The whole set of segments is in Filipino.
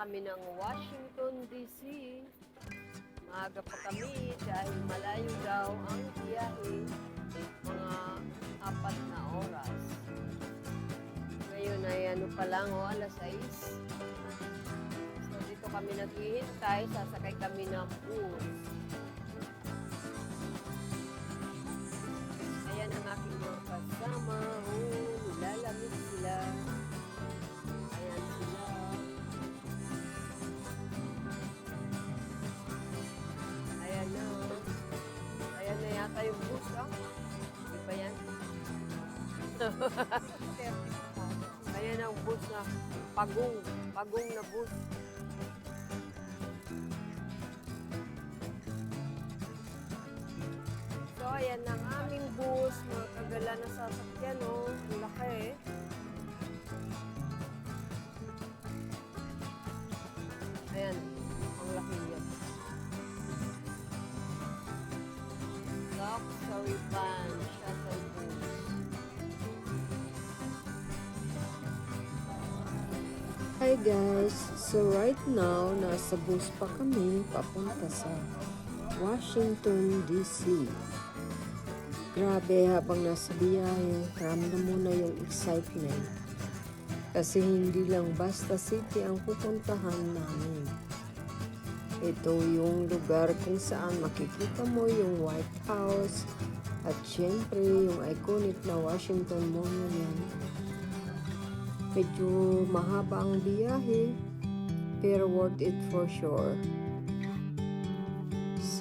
kami ng Washington, D.C. Maaga pa kami dahil malayo daw ang biyahe, mga 4 na oras. Ngayon ay ano pa lang, alas 6. So dito kami naghihintay, sasakay kami ng bus. Ayan ang aking mga kasama, nilalamig sila. Ayan sila. Ayan na. Ayan na yata yung bus, Di ba yan? Ayan ang bus na pagong na bus. So, ayan ang aming bus, mga kagala na sasakyan, ang laki. Ayan, ang laki yan. Luxury van, shuttle bus. Hi guys! So right now, nasa bus pa kami papunta sa Washington, D.C. Grabe, habang nasa biyahe, ramdam mo na yung excitement. Kasi hindi lang basta city ang pupuntahan namin. Ito yung lugar kung saan makikita mo yung White House at syempre yung iconic na Washington Monument. Medyo mahaba ang biyahe, pero worth it for sure.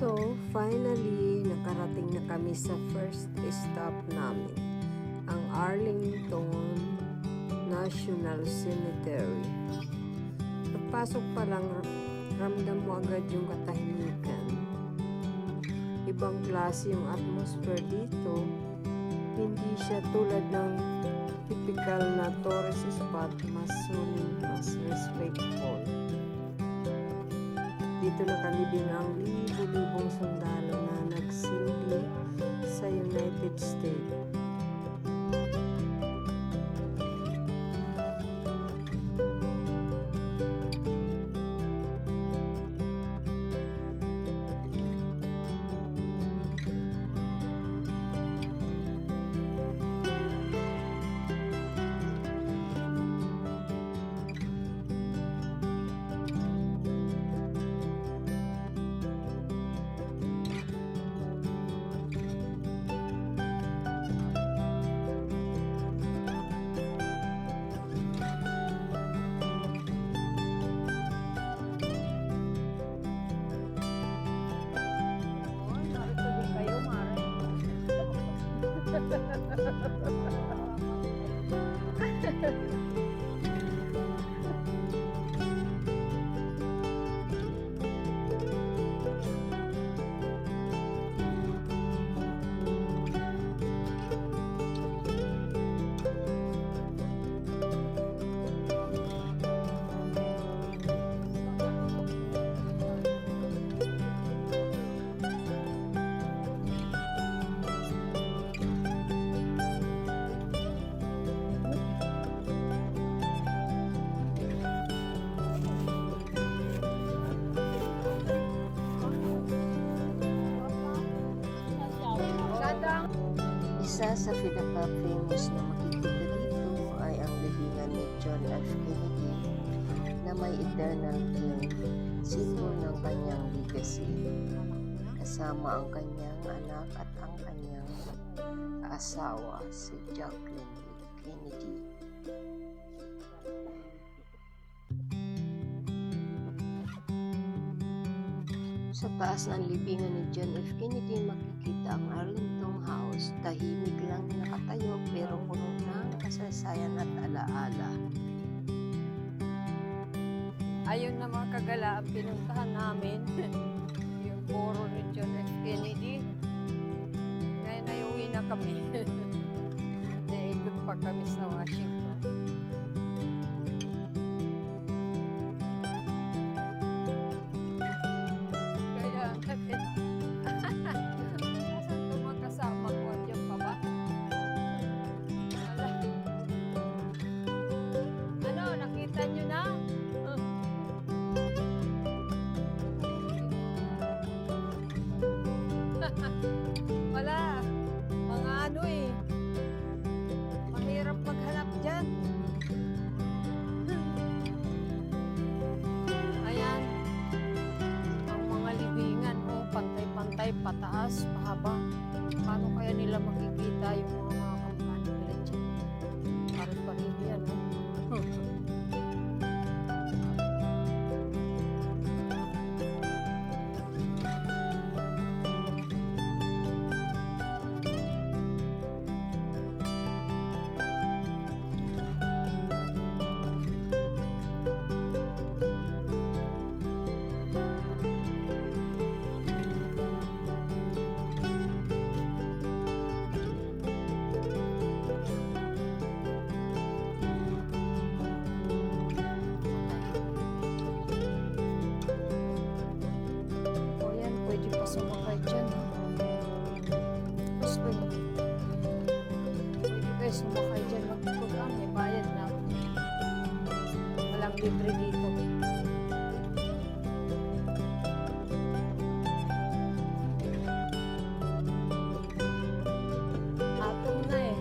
So, finally, nakarating na kami sa first stop namin, ang Arlington National Cemetery. Pagpasok pa lang, ramdam mo agad yung katahimikan. Ibang klase yung atmosphere dito, hindi siya tulad ng typical na tourist spot, mas sulit, mas respectful. Dito nakalibing ang libo-libong sundalo na nagsilbi sa United States. Isa sa pinaka-famous na makikita dito ay ang libingan ni John F. Kennedy na may eternal flame, simbolo ng kanyang legacy. Kasama ang kanyang anak at ang kanyang asawa, si Jacqueline Kennedy. Sa taas ng libingan ni John F. Kennedy, makikita ang Arlington House. Tahimik lang nakatayo pero puno ng kasaysayan at alaala. Ayun na mga kagala, ang pinuntahan namin, yung foro ni John F. Kennedy. Ngayon ay uwi na kami. Naikot pa kami sa Washington. Nakita nyo na? pataas, pahaba. Paano kaya nila makikita yung mga kamag-anak nila dyan? Parang pareho yan, no? O yan, pwede pa sumakay dyan, ha? Mas pwede. Pwede kayo sumakay dyan. Magpapag may bayad na. Walang libre dito. Atom na eh.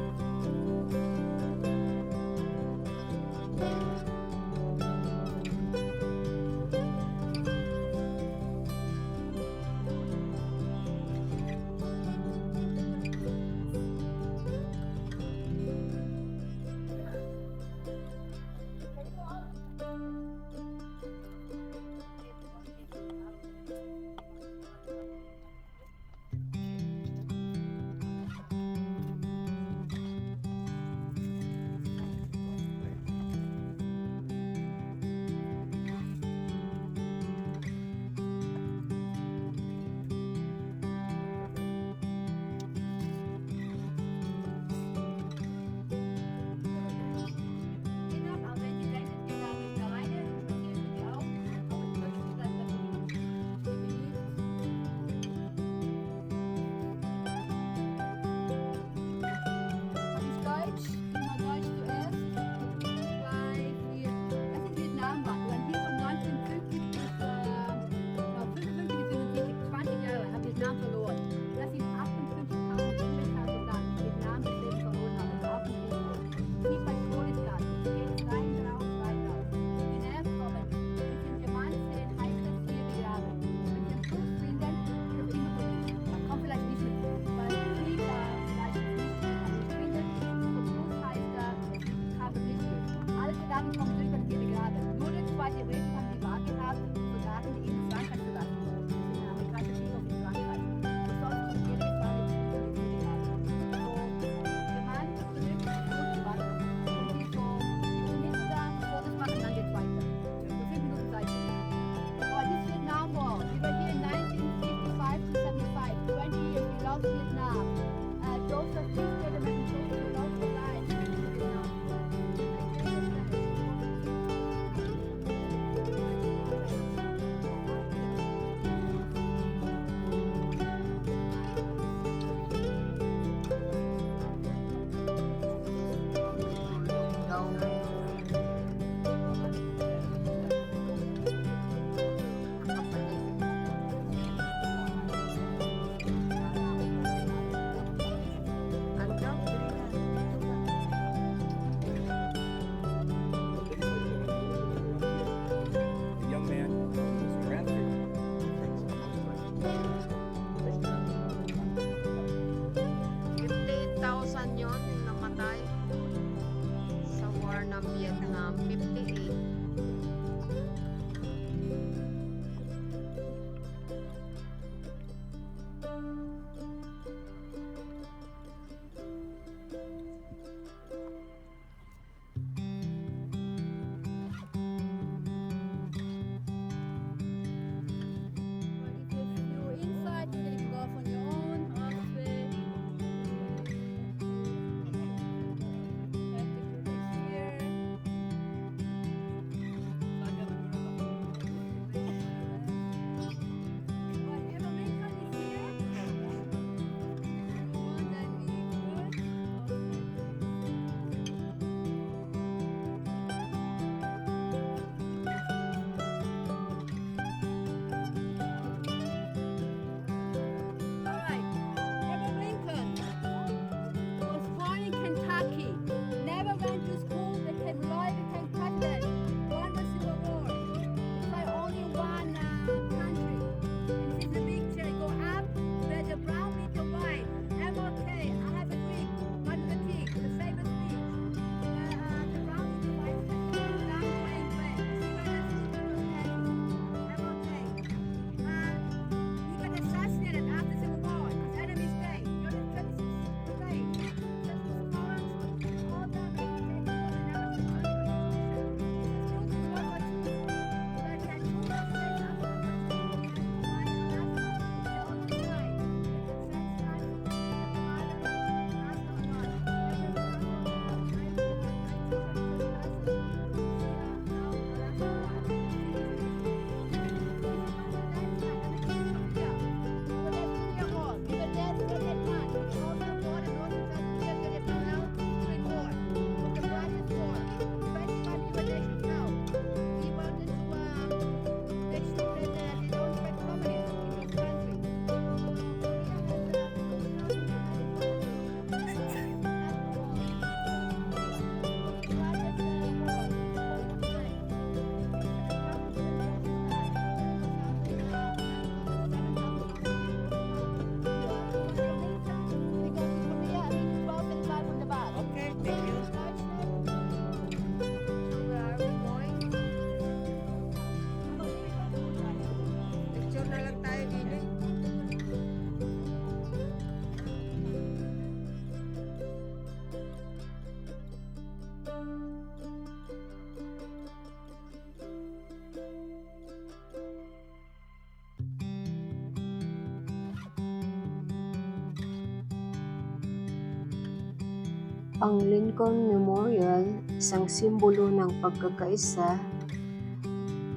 Ang Lincoln Memorial, isang simbolo ng pagkakaisa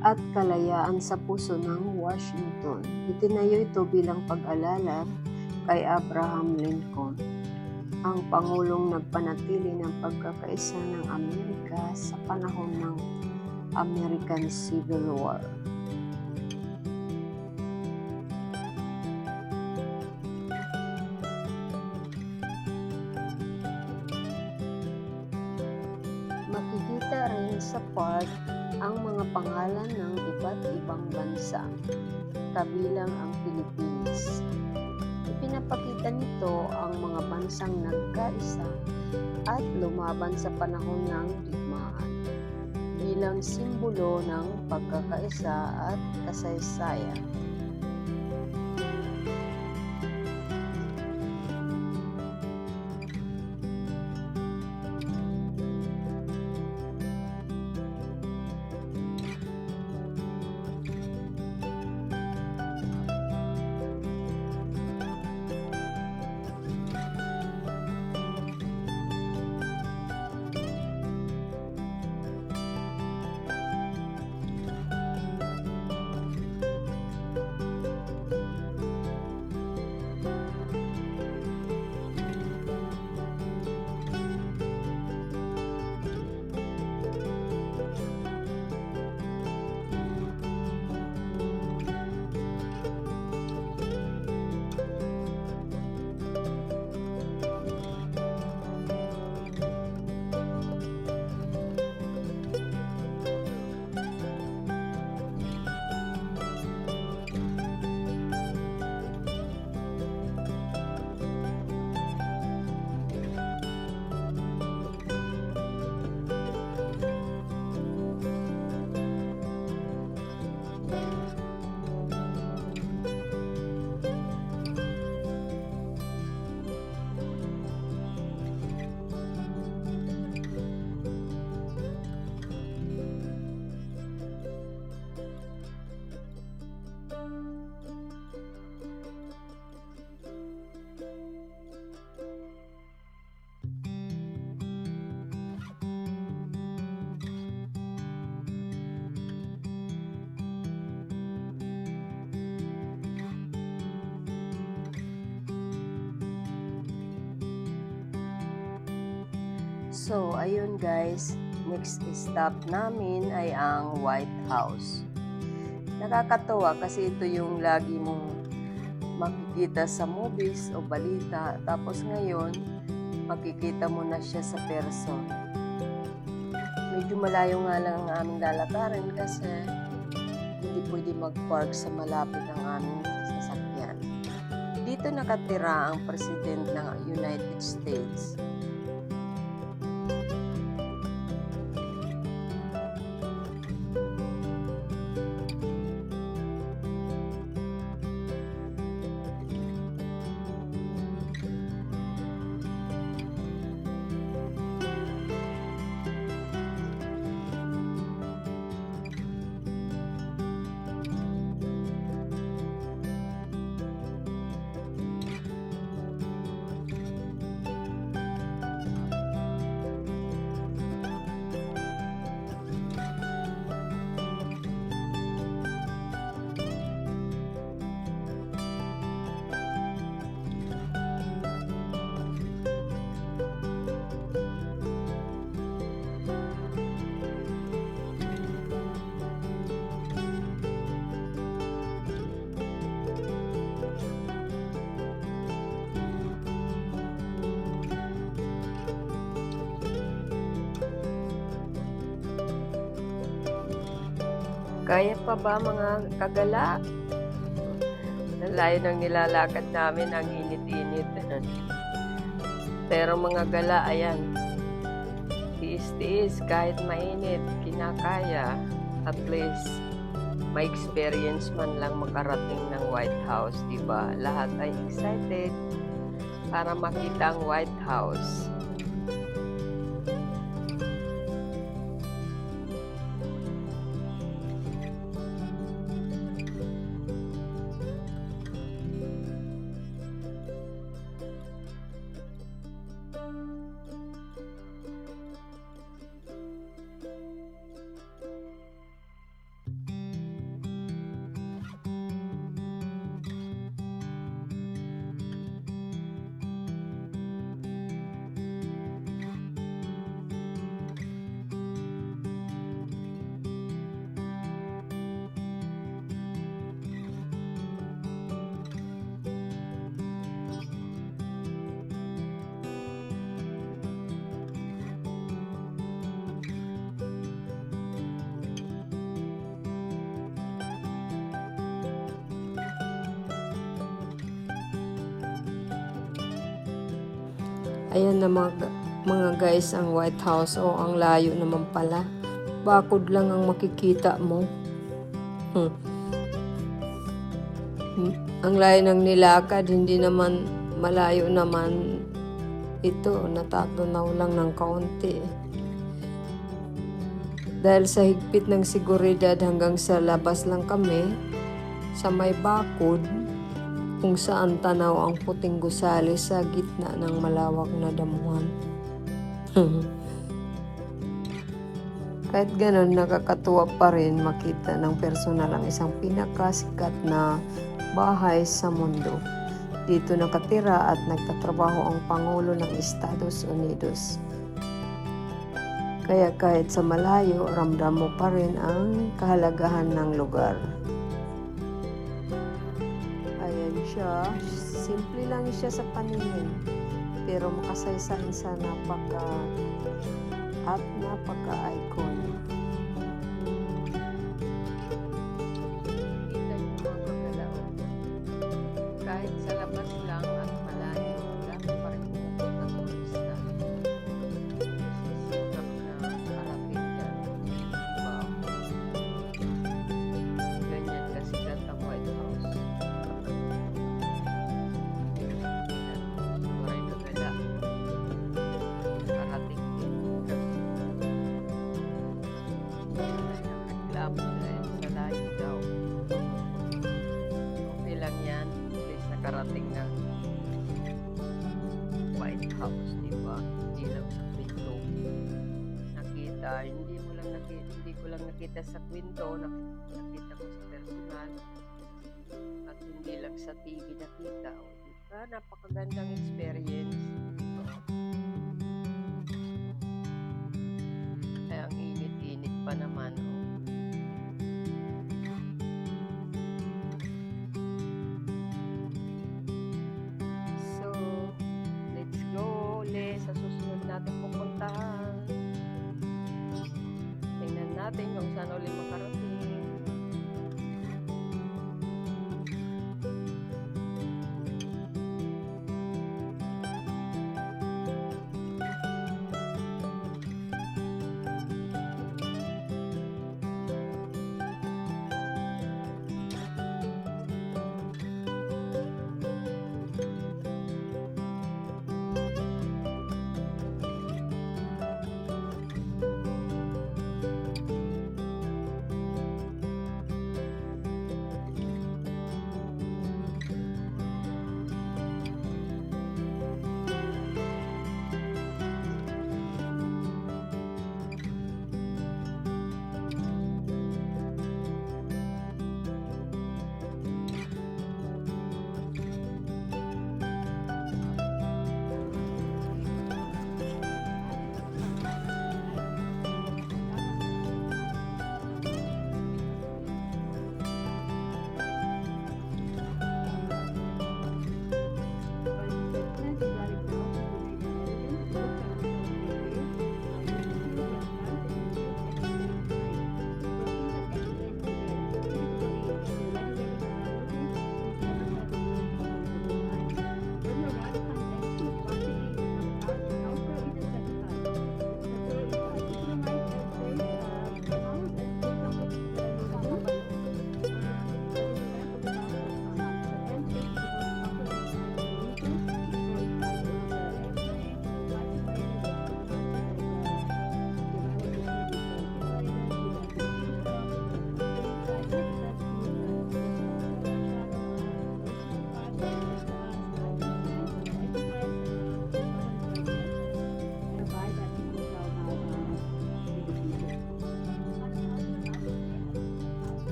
at kalayaan sa puso ng Washington. Itinayo ito bilang pag-alala kay Abraham Lincoln, ang pangulong nagpanatili ng pagkakaisa ng Amerika sa panahon ng American Civil War. Makikita rin sa park ang mga pangalan ng iba't ibang bansa, kabilang ang Pilipinas. Ipinapakita nito ang mga bansang nagkaisa at lumaban sa panahon ng digmaan bilang simbolo ng pagkakaisa at kasaysayan. So, ayun guys, next stop namin ay ang White House. Nakakatuwa kasi ito yung lagi mong makikita sa movies o balita, tapos ngayon, makikita mo na siya sa person. Medyo malayo nga lang ang aming lalakarin kasi hindi pwede mag-park sa malapit ang aming sasakyan. Dito nakatira ang President ng United States. Kaya pa ba mga kagala? Nalayo ng nilalakad namin ang init-init. Pero mga gala, ayan, tiis-tiis kahit mainit, kinakaya. At least, may experience man lang makarating ng White House, diba? Lahat ay excited para makita ang White House. Ayan na mga guys ang White House. O, ang layo naman pala. Bakod lang ang makikita mo. Ang layo ng nilakad, hindi naman malayo naman ito. Natatunaw lang ng kaunti. Dahil sa higpit ng seguridad hanggang sa labas lang kami, sa may bakod, kung saan tanaw ang puting gusali sa gitna ng malawak na damuhan. Kahit ganun, nakakatuwa pa rin makita ng personal ang isang pinakasikat na bahay sa mundo. Dito nakatira at nagtatrabaho ang Pangulo ng Estados Unidos. Kaya kahit sa malayo, ramdam mo pa rin ang kahalagahan ng lugar. Ayan siya. Simple lang siya sa paningin. Pero makasaysayan sa napaka-icon. Kita yung mga kagalaw. Kahit sa labas lang at malayo, dami pa rin pupunta ng turista. Sisikap na parating dyan. Diba? Ganyan kasikat ang White House. Maray na gala. Nakarating din. Reklamo dahil sa layo daw. Okay lang yan. At least nakarating ng White House, diba? Hindi lang sa kwento. Nakita, hindi ko lang nakita sa kwento, nakita ko sa personal. At hindi lang sa TV nakita. O, diba? Napakagandang experience. Kaya ang init-init pa naman. Oh. So, let's go ulit sa susunod natin pupuntahan. Tingnan natin kung saan ulit makarating.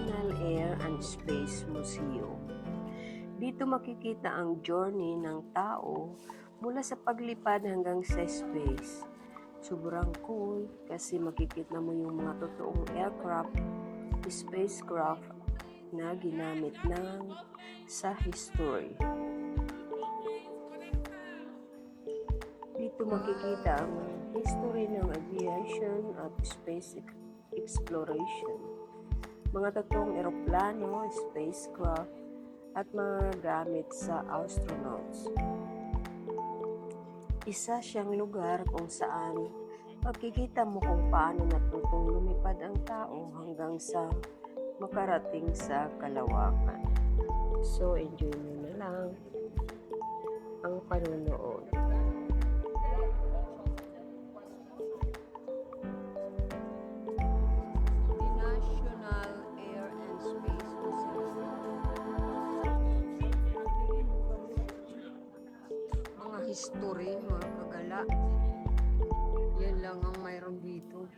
National Air and Space Museum. Dito makikita ang journey ng tao mula sa paglipad hanggang sa space. Sobrang cool kasi makikita mo yung mga totoong aircraft, spacecraft na ginamit sa history. Dito makikita ang history ng aviation at space exploration. Mga totoong eroplano, spacecraft, at mga gamit sa astronauts. Isa siyang lugar kung saan makikita mo kung paano natutong lumipad ang tao hanggang sa makarating sa kalawakan. So, enjoy nyo na lang ang panunood. National Air and Space Museum. Mga history, mga kagala. Yan lang ang mayroon dito.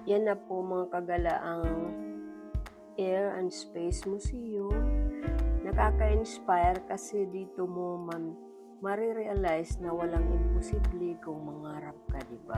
Yan na po mga kagala ang Air and Space Museum. Nakaka-inspire kasi dito mo marirealize na walang imposible kung mangarap ka, di ba?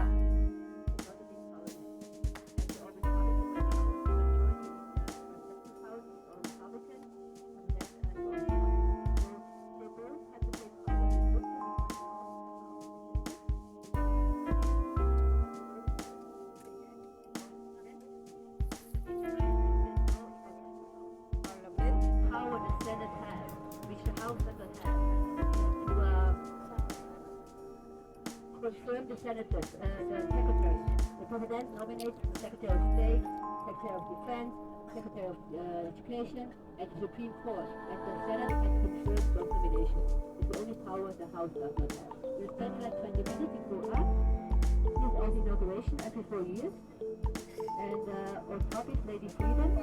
Confirm the senators, the secretaries. The president nominates the Secretary of State, Secretary of Defense, Secretary of Education, and the Supreme Court. And the Senate has confirmed those nominations. It's the only power the House does not have. We'll spend like 20 minutes to go up. This is on inauguration every 4 years. And on topic, Lady Freedom.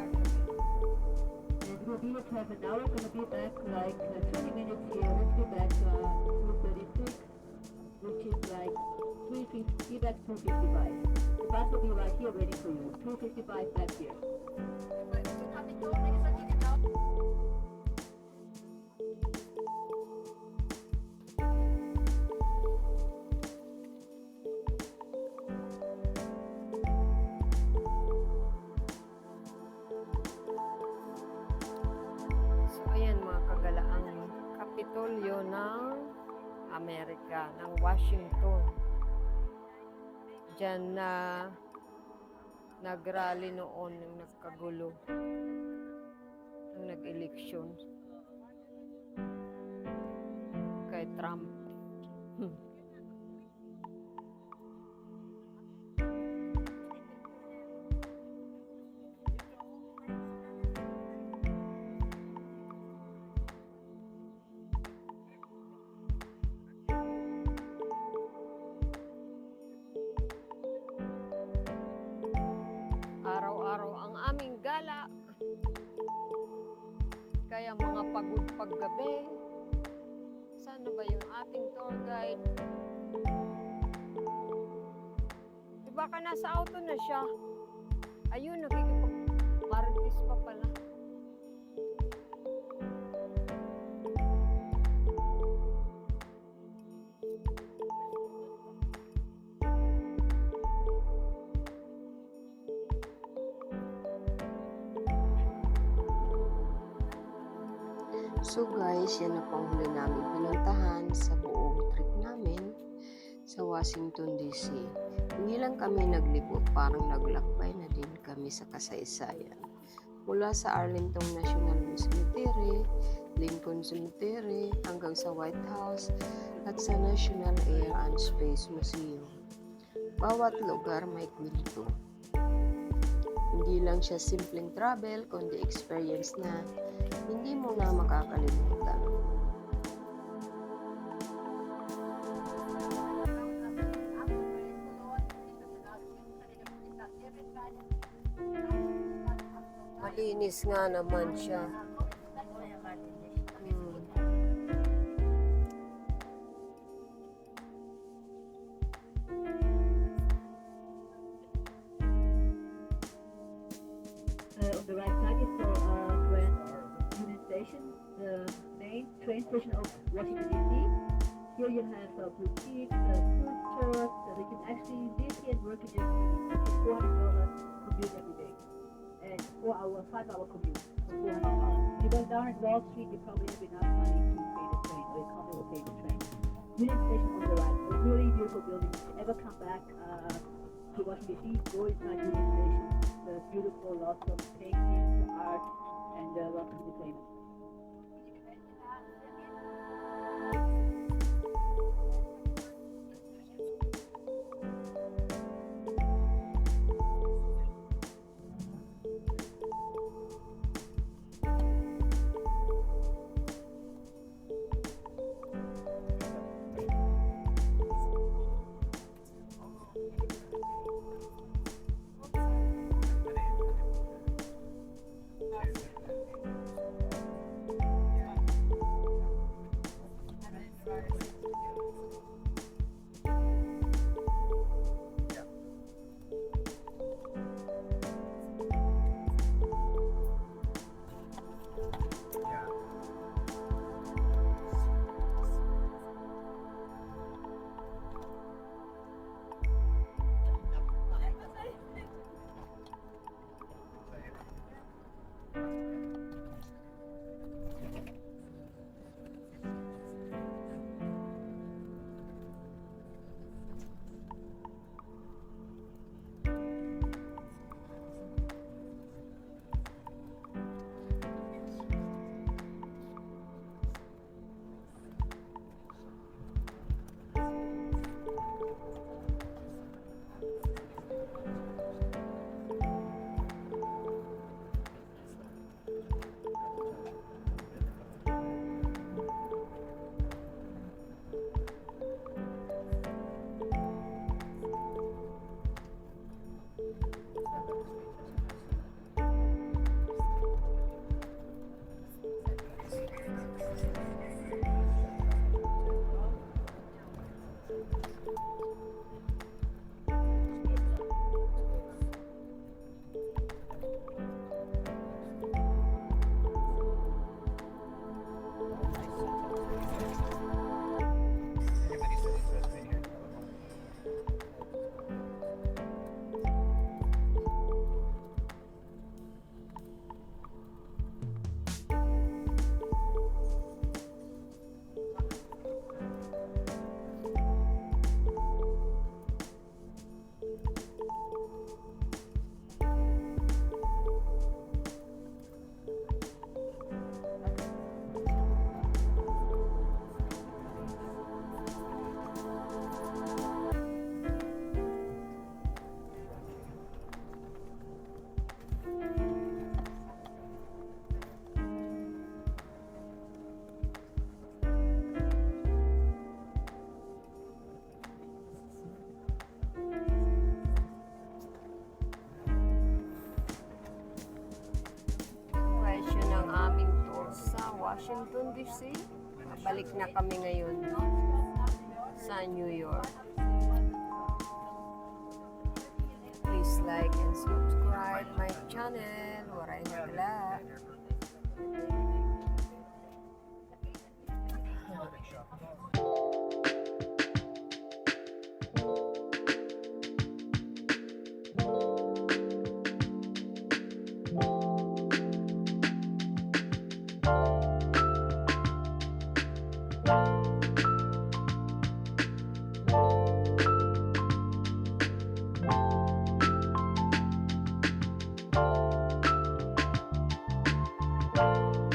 And we'll be here for half an hour. We're going to be back like 20 minutes here. Let's go back to 2:36. Which is like 350, back 255. The bus will be right here waiting for you. 255 back here. So, ayan mga kagala, ang Kapitolyo ng Amerika, ng Washington. Diyan na nagrally noon ng nagkagulo ng nag-eleksyon kay Trump. Araw-araw ang aming gala. Kaya mga pagod paggabi. Sana ba yung ating tour guide? Di ba ka nasa auto na siya? Ayun, nakikipag-marites pa pala. So guys, yan na po ang huli namin pinuntahan sa buong trip namin sa Washington DC. Hindi lang kami naglibot, parang naglakbay na din kami sa kasaysayan. Mula sa Arlington National Cemetery, Lincoln Cemetery, hanggang sa White House at sa National Air and Space Museum. Bawat lugar may kwento. Hindi lang siya simpleng travel, kundi experience na hindi mo na makakalimutan. Malinis nga naman siya. On the right side is for Grand Union Station, the main train station of Washington DC. Here you have boutiques, food stores, so they can actually live here and work in their city. $400 commute every day. And 5-hour commute for $400. If you go down at Wall Street, you probably have enough money to pay the train, or your company will pay the train. Union Station on the right, a really beautiful building. If you ever come back to Washington DC, go inside Union Station. It's beautiful, lots of paintings, art, and welcome to famous. Washington DC. Balik na kami ngayon sa New York. Please like and subscribe my channel. Waray nagla. Bye.